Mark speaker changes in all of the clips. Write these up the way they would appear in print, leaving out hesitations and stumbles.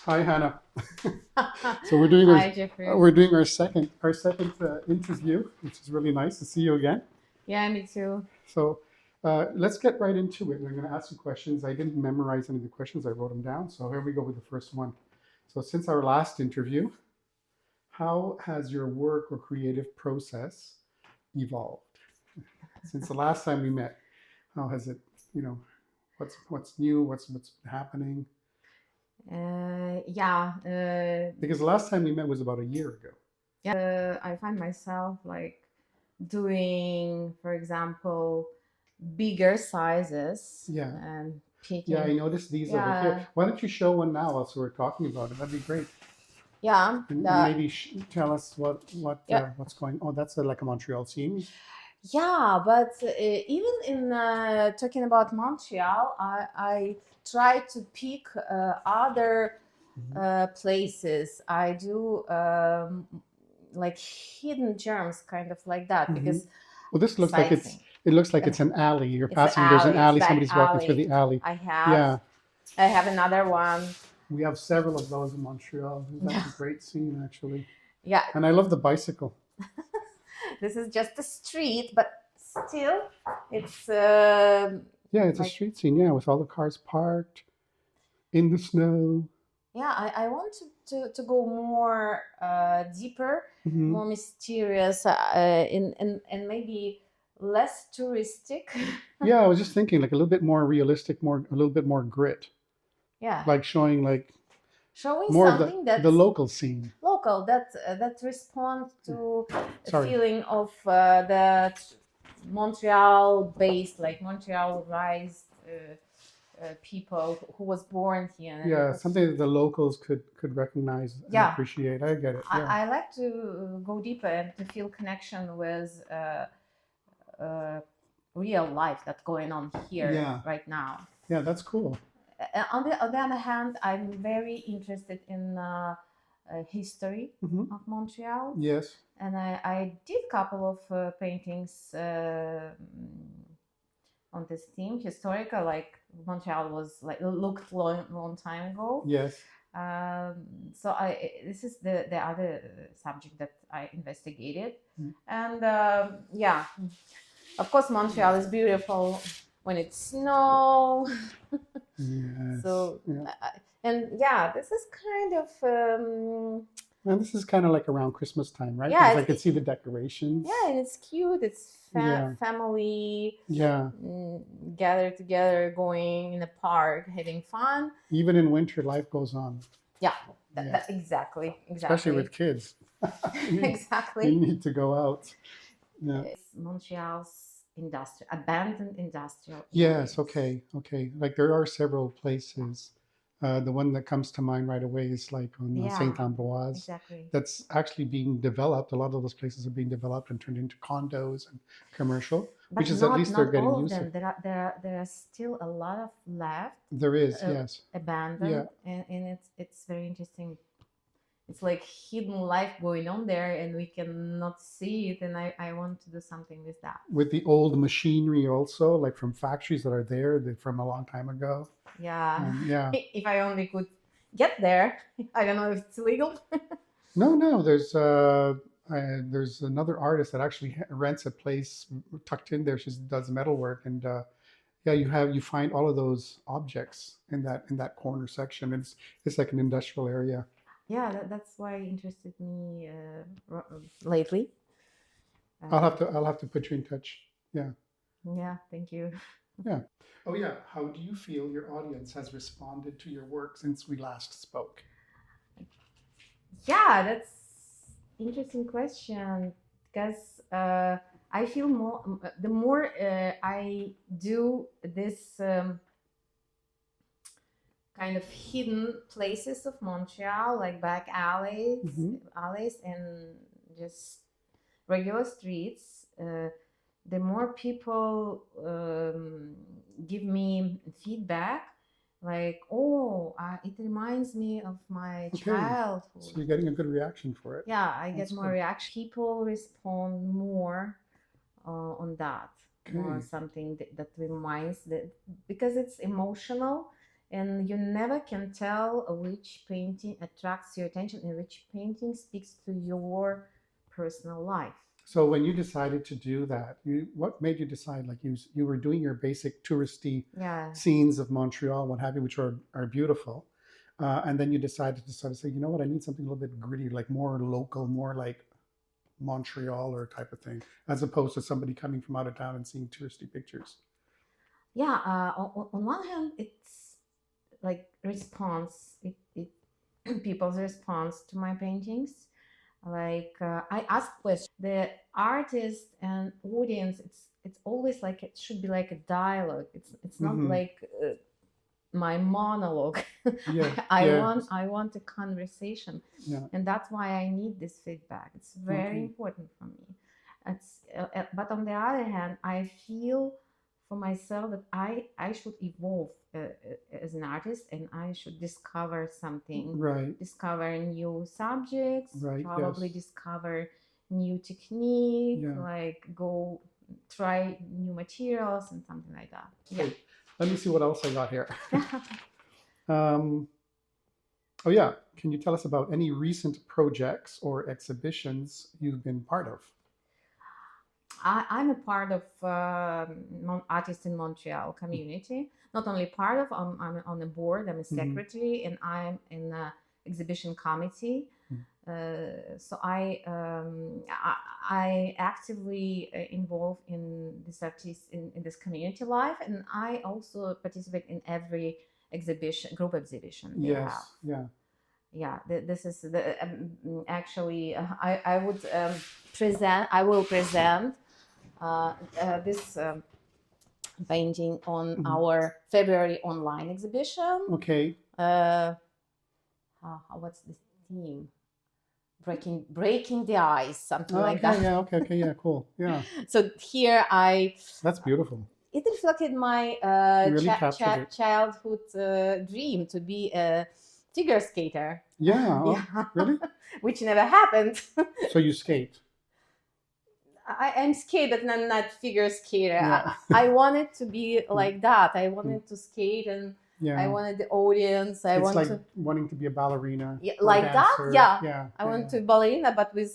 Speaker 1: Hi, Hannah. So we're doing
Speaker 2: Hi, Jeffrey.
Speaker 1: our second interview, which is really nice to see you again.
Speaker 2: Yeah, me too.
Speaker 1: So let's get right into it. I'm going to ask you questions. I didn't memorize any of the questions. I wrote them down. So here we go with the first one. So since our last interview, how has your work or creative process evolved since the last time we met? How has it? You know, what's new? What's happening?
Speaker 2: Yeah,
Speaker 1: Because the last time we met was about a year ago.
Speaker 2: I find myself like doing, for example, bigger sizes
Speaker 1: Yeah.
Speaker 2: and
Speaker 1: Yeah, I
Speaker 2: picking.
Speaker 1: noticed these over here.
Speaker 2: Yeah,
Speaker 1: Why don't you show one now whilst we're talking about it? That'd be great.
Speaker 2: yeah,
Speaker 1: And maybe tell us
Speaker 2: yeah,
Speaker 1: what's going. Oh, that's like a Montreal scene.
Speaker 2: yeah. But even in talking about Montreal, I try to pick other
Speaker 1: Mhm.
Speaker 2: places. I do like hidden germs, kind of like that,
Speaker 1: Hmm.
Speaker 2: because
Speaker 1: Well, this looks like it's
Speaker 2: sightseeing.
Speaker 1: it looks like it's an alley. You're
Speaker 2: It's an
Speaker 1: passing. There's an
Speaker 2: alley. It's
Speaker 1: alley.
Speaker 2: back
Speaker 1: Somebody's walking through
Speaker 2: alley.
Speaker 1: the alley.
Speaker 2: I have.
Speaker 1: Yeah,
Speaker 2: I have another one.
Speaker 1: we have several of those in Montreal. That's
Speaker 2: Yeah.
Speaker 1: a great scene, actually.
Speaker 2: Yeah.
Speaker 1: And I love the bicycle.
Speaker 2: This is just a street, but still, it's
Speaker 1: Yeah, it's a
Speaker 2: like
Speaker 1: street scene. Yeah, with all the cars parked in the snow.
Speaker 2: yeah. I want to go more deeper,
Speaker 1: Hmm.
Speaker 2: more mysterious, and maybe less touristic.
Speaker 1: Yeah, I was just thinking like a little bit more realistic, a little bit more grit,
Speaker 2: Yeah,
Speaker 1: like showing like
Speaker 2: showing
Speaker 1: more of
Speaker 2: something
Speaker 1: the
Speaker 2: that's
Speaker 1: local scene.
Speaker 2: local, that responds to a
Speaker 1: Sorry.
Speaker 2: feeling of the Montreal based, like Montreal raised people who was born here. And
Speaker 1: Yeah,
Speaker 2: that's,
Speaker 1: something that the locals could recognize and
Speaker 2: yeah,
Speaker 1: appreciate. I get it. Yeah.
Speaker 2: I like to go deeper and to feel connection with uh, real life that's going on here
Speaker 1: Yeah.
Speaker 2: right now.
Speaker 1: Yeah, that's cool.
Speaker 2: On the other hand, I'm very interested in history
Speaker 1: Hmm.
Speaker 2: of Montreal,
Speaker 1: Yes.
Speaker 2: and I did a couple of paintings on this theme, historical, like Montreal was like looked long time ago.
Speaker 1: Yes.
Speaker 2: So I this is the other subject that I investigated,
Speaker 1: Mm.
Speaker 2: and yeah, of course Montreal is beautiful when it's snow.
Speaker 1: Yes.
Speaker 2: So
Speaker 1: Yeah.
Speaker 2: and yeah, this is kind of
Speaker 1: And this is kind of like around Christmas time, right?
Speaker 2: yeah,
Speaker 1: Because I could see the decorations.
Speaker 2: yeah, and it's cute. It's
Speaker 1: Yeah.
Speaker 2: family
Speaker 1: Yeah.
Speaker 2: gathered together, going in the park, having fun.
Speaker 1: Even in winter, life goes on.
Speaker 2: Yeah,
Speaker 1: Yeah.
Speaker 2: exactly,
Speaker 1: Especially with kids. you, need, you
Speaker 2: exactly.
Speaker 1: need to go out. Yeah.
Speaker 2: It's Montreal's industrial, abandoned industrial
Speaker 1: Yes,
Speaker 2: areas.
Speaker 1: okay, okay. Like there are several places. The one that comes to mind right away is like on Saint
Speaker 2: Yeah,
Speaker 1: Ambroise,
Speaker 2: exactly.
Speaker 1: that's actually being developed. A lot of those places are being developed and turned into condos and commercial, which
Speaker 2: But
Speaker 1: is at
Speaker 2: not
Speaker 1: least they're
Speaker 2: not
Speaker 1: getting
Speaker 2: all of
Speaker 1: used to.
Speaker 2: them. There are still a lot of left
Speaker 1: There is,
Speaker 2: uh,
Speaker 1: yes. Yeah.
Speaker 2: abandoned, and it's very interesting. It's like hidden life going on there, and we cannot see it. And I want to do something with that.
Speaker 1: With the old machinery also, like from factories that are there from a long time ago.
Speaker 2: Yeah,
Speaker 1: Yeah.
Speaker 2: if I only could get there. I don't know if it's legal.
Speaker 1: No, no, there's another artist that actually rents a place tucked in there. She does metalwork, and yeah, you find all of those objects in that corner section. It's like an industrial area.
Speaker 2: Yeah, that's why interested me lately.
Speaker 1: I'll
Speaker 2: Uh,
Speaker 1: have to I'll have to put you in touch. Yeah,
Speaker 2: yeah, thank you.
Speaker 1: yeah. Oh yeah. How do you feel your audience has responded to your work since we last spoke?
Speaker 2: Yeah, that's interesting question because I feel more the more I do this kind of hidden places of Montreal, like back
Speaker 1: Hmm.
Speaker 2: alleys, and just regular streets. The more people give me feedback, like, oh, it reminds me of my
Speaker 1: Okay, so
Speaker 2: childhood.
Speaker 1: you're getting a good reaction for it.
Speaker 2: Yeah, I get
Speaker 1: That's
Speaker 2: more
Speaker 1: good.
Speaker 2: reaction. People respond more on that, more
Speaker 1: Okay.
Speaker 2: something that reminds that, because it's emotional, and you never can tell which painting attracts your attention and which painting speaks to your personal life.
Speaker 1: So when you decided to do that, what made you decide? Like you were doing your basic touristy
Speaker 2: Yeah.
Speaker 1: scenes of Montreal, what have you, which are beautiful, and then you decided to sort of say, you know what, I need something a little bit gritty, like more local, more like Montreal or type of thing, as opposed to somebody coming from out of town and seeing touristy pictures.
Speaker 2: Yeah, on one hand, it's like response, it people's response to my paintings. Like I ask questions. The artist and audience, it's always like it should be like a dialogue. It's not
Speaker 1: Hmm.
Speaker 2: like my monologue.
Speaker 1: Yeah,
Speaker 2: I
Speaker 1: yeah,
Speaker 2: want a conversation,
Speaker 1: yeah.
Speaker 2: and that's why I need this feedback. It's very
Speaker 1: Okay.
Speaker 2: important for me. It's but on the other hand, I feel for myself that I should evolve as an artist, and I should discover something,
Speaker 1: Right,
Speaker 2: discover new subjects,
Speaker 1: right.
Speaker 2: probably
Speaker 1: Yes.
Speaker 2: discover new technique,
Speaker 1: Yeah.
Speaker 2: like go try new materials and something like that. Yeah.
Speaker 1: Okay. Let me see what else I got here. Um, oh yeah. Can you tell us about any recent projects or exhibitions you've been part of?
Speaker 2: I'm a part of Artists in Montreal community. Not only part of, I'm on the board, I'm a
Speaker 1: Hmm.
Speaker 2: secretary, and I'm in the exhibition committee. So I actively involve in this artist in this community life, and I also participate in every exhibition, group exhibition they have.
Speaker 1: Yes. Yeah.
Speaker 2: Yeah, this is the actually I would present. I will present this painting on
Speaker 1: Mhm.
Speaker 2: our February online exhibition.
Speaker 1: Okay.
Speaker 2: Uh, what's the theme? Breaking the ice, something like
Speaker 1: Okay.
Speaker 2: that.
Speaker 1: Yeah. Okay. Okay. Yeah. Cool. Yeah.
Speaker 2: So here
Speaker 1: That's beautiful.
Speaker 2: it reflected my
Speaker 1: You really captured it.
Speaker 2: childhood dream to be a figure skater.
Speaker 1: Yeah.
Speaker 2: Yeah,
Speaker 1: Oh, really?
Speaker 2: which never happened.
Speaker 1: So you skate?
Speaker 2: I'm scared that I'm not figure skater.
Speaker 1: Yeah.
Speaker 2: I wanted to be like that. I wanted to skate, and I
Speaker 1: Yeah.
Speaker 2: wanted the audience. I
Speaker 1: It's
Speaker 2: want
Speaker 1: like
Speaker 2: to,
Speaker 1: wanting to be a ballerina
Speaker 2: yeah,
Speaker 1: or a
Speaker 2: like that.
Speaker 1: dancer.
Speaker 2: Yeah,
Speaker 1: Yeah.
Speaker 2: I
Speaker 1: Yeah.
Speaker 2: want to ballerina, but
Speaker 1: With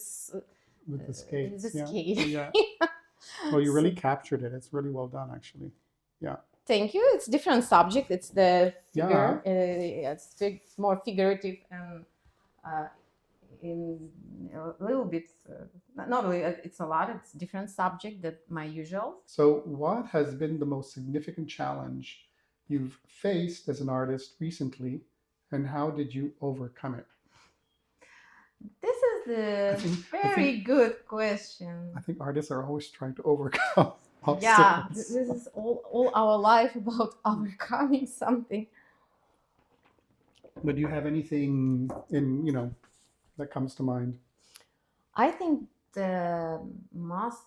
Speaker 1: the
Speaker 2: the
Speaker 1: skates. Yeah.
Speaker 2: skate.
Speaker 1: Yeah. Well, you
Speaker 2: So,
Speaker 1: really captured it. It's really well done, actually. Yeah.
Speaker 2: thank you. It's different subject. It's the
Speaker 1: Yeah.
Speaker 2: figure. It's more figurative and in a little bit. Not really. It's a lot. It's different subject than my usual.
Speaker 1: So, what has been the most significant challenge you've faced as an artist recently, and how did you overcome it?
Speaker 2: This is
Speaker 1: I
Speaker 2: the
Speaker 1: think I
Speaker 2: very
Speaker 1: think
Speaker 2: good question.
Speaker 1: I think artists are always trying to overcome
Speaker 2: Yeah,
Speaker 1: obstacles.
Speaker 2: this is all our life about overcoming something.
Speaker 1: But do you have anything in that comes to mind?
Speaker 2: I think the most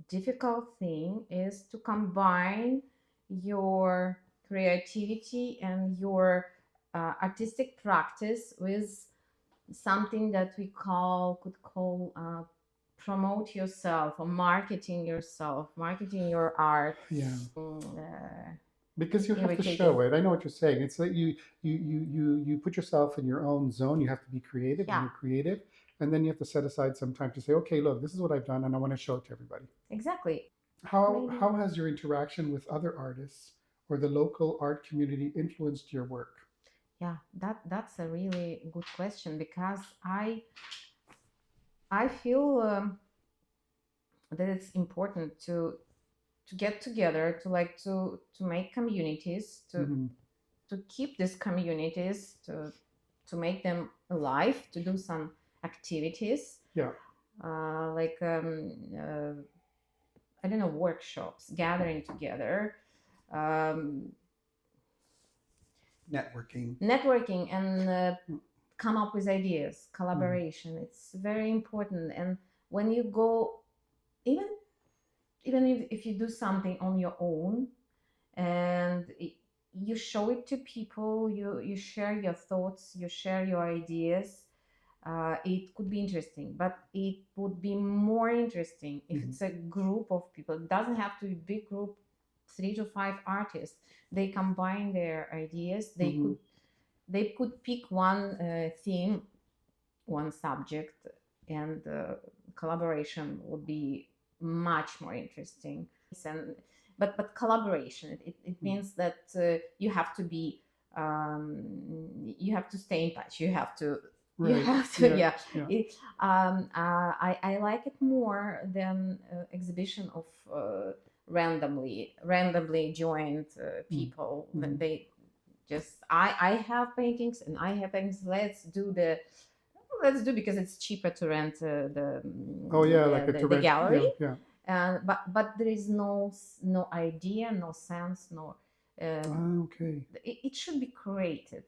Speaker 2: difficult thing is to combine your creativity and your artistic practice with something that we could call promote yourself or marketing yourself, marketing your art.
Speaker 1: Yeah.
Speaker 2: Uh,
Speaker 1: Because you have to
Speaker 2: irritating.
Speaker 1: show it. I know what you're saying. It's that you put yourself in your own zone. You have to be creative, and
Speaker 2: Yeah,
Speaker 1: you're creative, and then you have to set aside some time to say, okay, look, this is what I've done, and I want to show it to everybody.
Speaker 2: exactly. Maybe.
Speaker 1: How has your interaction with other artists or the local art community influenced your work?
Speaker 2: Yeah, that's a really good question because I feel that it's important to get together to like to make communities
Speaker 1: Hmm.
Speaker 2: to keep these communities to make them alive, to do some activities
Speaker 1: Yeah.
Speaker 2: like I don't know, workshops, gathering together, um, networking, and come up with ideas,
Speaker 1: Mhm.
Speaker 2: collaboration. It's very important. And when you go, even if you do something on your own and you show it to people, you share your thoughts, you share your ideas. It could be interesting, but it would be more interesting if
Speaker 1: Mhm.
Speaker 2: it's a group of people. It doesn't have to be a big group, 3 to 5 artists. They combine their ideas.
Speaker 1: Mhm.
Speaker 2: They could pick one theme, one subject, and collaboration would be much more interesting. And but collaboration, it means that you have to be you have to stay in touch. You have to you
Speaker 1: Right.
Speaker 2: have to
Speaker 1: Yeah.
Speaker 2: yeah.
Speaker 1: Yeah.
Speaker 2: I like it more than exhibition of randomly joined people.
Speaker 1: Mhm.
Speaker 2: They just I have paintings and I have paintings. Let's do because it's cheaper to rent
Speaker 1: Oh yeah, like a to
Speaker 2: the
Speaker 1: rent.
Speaker 2: gallery.
Speaker 1: Yeah. Yeah.
Speaker 2: And but there is no idea, no sense, no.
Speaker 1: Ah, okay.
Speaker 2: It should be created.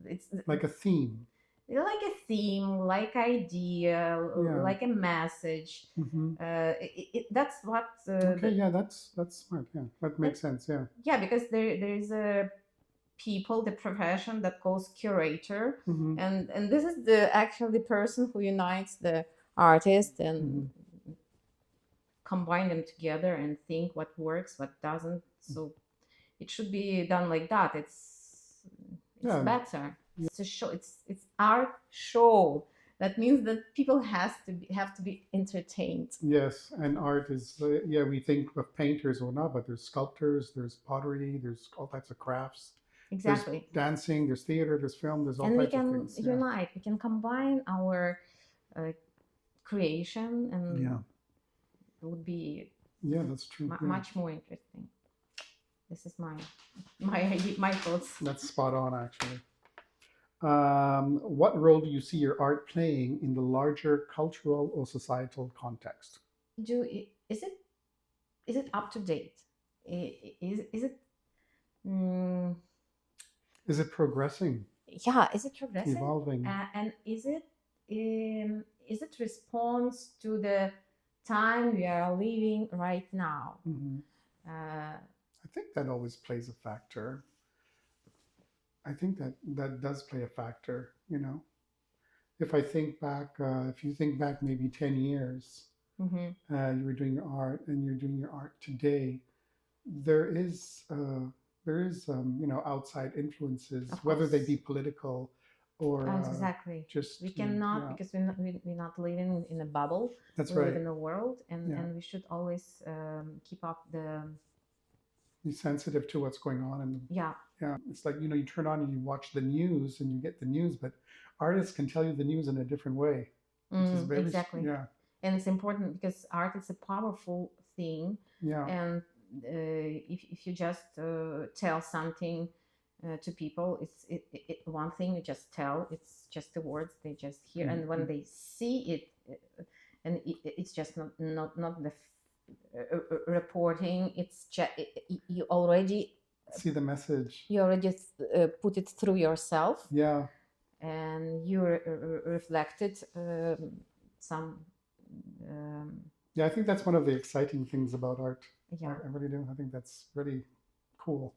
Speaker 2: It's
Speaker 1: Like a theme.
Speaker 2: like a theme, like idea,
Speaker 1: Yeah.
Speaker 2: like a message.
Speaker 1: Hmm.
Speaker 2: That's what
Speaker 1: Okay. Yeah, that's smart. Yeah, that makes sense. Yeah.
Speaker 2: yeah, because there is a people, the profession that calls curator,
Speaker 1: Hmm.
Speaker 2: and this is the actually the person who unites the artist and
Speaker 1: Hmm.
Speaker 2: combine them together and think what works, what doesn't. So it should be done like that. It's
Speaker 1: Yeah.
Speaker 2: better. It's a show. It's art show. That means that people have to be entertained.
Speaker 1: Yes, and art is yeah. We think of painters or not, but there's sculptors, there's pottery, there's all types of crafts. There's
Speaker 2: Exactly.
Speaker 1: dancing, there's theater, there's film, there's all
Speaker 2: And we
Speaker 1: types of
Speaker 2: can
Speaker 1: things. Yeah.
Speaker 2: unite. We can combine our uh, creation, and
Speaker 1: Yeah.
Speaker 2: it would be
Speaker 1: Yeah, that's true. Yeah.
Speaker 2: much more interesting. This is my thoughts.
Speaker 1: That's spot on, actually. What role do you see your art playing in the larger cultural or societal context?
Speaker 2: Is it up to date? Is it mm,
Speaker 1: Is it progressing,
Speaker 2: yeah? Is it progressive?
Speaker 1: evolving?
Speaker 2: And is it response to the time we are living right now?
Speaker 1: Hmm.
Speaker 2: Uh,
Speaker 1: I think that always plays a factor. I think that that does play a factor, you know. If I think back, if you think back maybe 10 years,
Speaker 2: mhm.
Speaker 1: you were doing your art and you're doing your art today, there is, you know, outside influences,
Speaker 2: Of
Speaker 1: whether they
Speaker 2: course.
Speaker 1: be political or
Speaker 2: Exactly.
Speaker 1: just,
Speaker 2: We cannot
Speaker 1: yeah,
Speaker 2: because we're not living in a bubble.
Speaker 1: that's
Speaker 2: We live
Speaker 1: right.
Speaker 2: in a world,
Speaker 1: Yeah.
Speaker 2: and we should always keep up the
Speaker 1: Be sensitive to what's going on. And
Speaker 2: yeah.
Speaker 1: yeah, it's like, you know, you turn on and you watch the news and you get the news, but artists can tell you the news in a different way, which is very,
Speaker 2: Exactly.
Speaker 1: yeah,
Speaker 2: And it's important because art is a powerful thing,
Speaker 1: yeah.
Speaker 2: and if you just tell something to people, one thing you just tell, it's just the words they just hear, and when
Speaker 1: Mhm.
Speaker 2: they see it, and it's just not the reporting. It's just you already
Speaker 1: See the message.
Speaker 2: put it through yourself,
Speaker 1: Yeah.
Speaker 2: and you reflected some
Speaker 1: Yeah, I think that's one of the exciting things about art.
Speaker 2: yeah.
Speaker 1: I really do. I think that's really cool.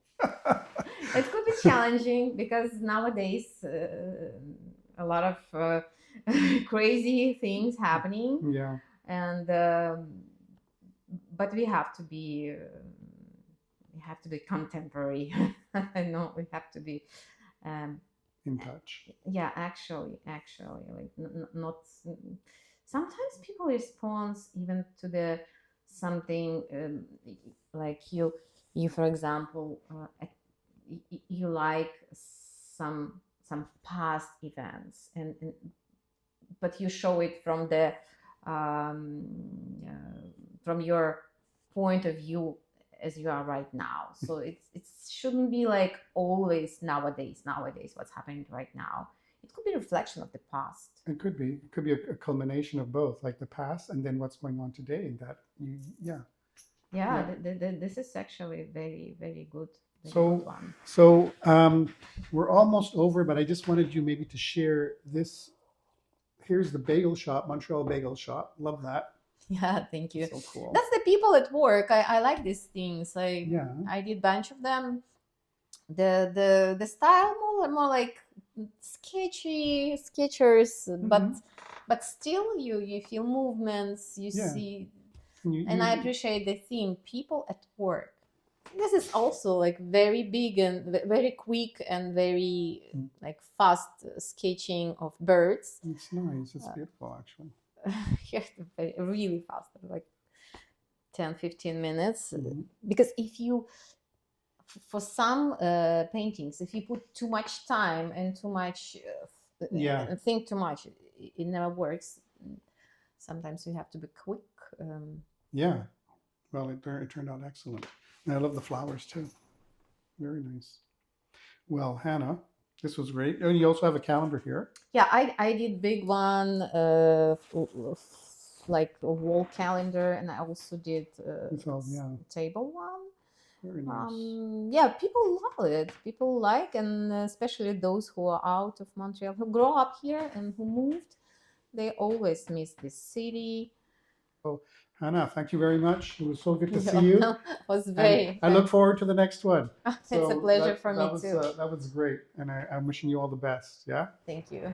Speaker 2: It could be challenging because nowadays a lot of crazy things happening,
Speaker 1: Yeah,
Speaker 2: and but we have to be contemporary. No, we have to be um,
Speaker 1: in touch.
Speaker 2: yeah, actually like not sometimes people respond even to the something like you for example you like some past events, and but you show it from the um, from your point of view as you are right now. So it shouldn't be like always nowadays what's happening right now. It could be a reflection of the past.
Speaker 1: It could be. It could be a culmination of both, like the past and then what's going on today. That you, yeah,
Speaker 2: Yeah,
Speaker 1: yeah.
Speaker 2: this is actually very good, very good
Speaker 1: So,
Speaker 2: one.
Speaker 1: we're almost over, but I just wanted you maybe to share this. Here's the bagel shop, Montreal Bagel Shop. Love that.
Speaker 2: Yeah, thank you.
Speaker 1: So cool.
Speaker 2: That's the people at work. I like these things.
Speaker 1: Yeah.
Speaker 2: I did bunch of them. The style more like sketchers, but still you feel movements, you
Speaker 1: Yeah.
Speaker 2: see,
Speaker 1: And
Speaker 2: and I appreciate the theme, people at work. This is also like very big and very quick and very
Speaker 1: Mm.
Speaker 2: like fast sketching of birds.
Speaker 1: It's nice. It's beautiful, actually.
Speaker 2: Yeah, really fast, like 10-15 minutes.
Speaker 1: Mhm.
Speaker 2: Because if you, for some paintings, if you put too much time and too much
Speaker 1: Yeah.
Speaker 2: and think too much, it never works. Sometimes you have to be quick.
Speaker 1: Yeah. Well, it turned out excellent. And I love the flowers too. Very nice. Well, Hannah, this was great. And you also have a calendar here.
Speaker 2: Yeah, I did big one, like a wall calendar, and I also did
Speaker 1: It's all, yeah,
Speaker 2: table one.
Speaker 1: very nice.
Speaker 2: Yeah, people love it. People like, and especially those who are out of Montreal, who grow up here and who moved, they always miss this city.
Speaker 1: So, Hannah, thank you very much. It was so good to see
Speaker 2: Yeah,
Speaker 1: you.
Speaker 2: it was
Speaker 1: And
Speaker 2: very.
Speaker 1: I look forward to the next one.
Speaker 2: It's a
Speaker 1: So
Speaker 2: pleasure for me
Speaker 1: that was
Speaker 2: too.
Speaker 1: that was great, and I'm wishing you all the best. Yeah.
Speaker 2: Thank you.